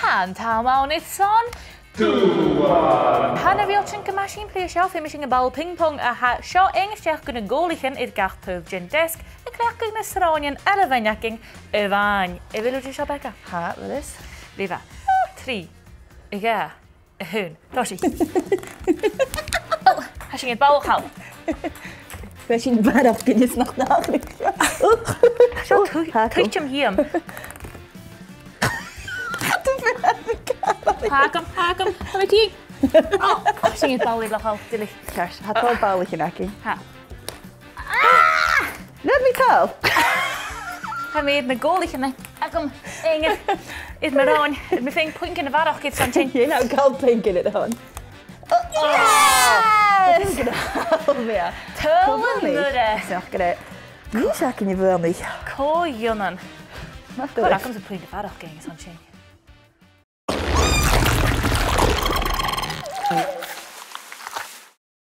Han ta mawn it son. Dùbhlan. Han fi o'r chynka machine play shelf fi machine ball ping pong a ha sio engstech gyda golichen i'r gartwf gen desk y clech gyda sronian Eilbhean y fain. E fel wyt ti sio Bekah? Ha, Lewis. Lifa. 3. I ga. Y hwn. Rosi. Oh, hasing het bouw gehaald. Wij zien bijna of kindjes nog dagelijks. Zo, kijk hem hier. Haak hem. Wat hier? Oh, hasing het bouw weer gehaald. Kers, had wel een bouwtje nakking. Ha. Let me tell. Hij meet een goaltje mee. Ik kom ingen. Is me roon. Het me ving pink in de waardag iets aan het Je nou koud pink in het aan. Yes! Ja. Tollen Zeg ik nu zag je wel niet. Kojonnen. Wat doe ik? Kom ze pink in de waardag iets aan het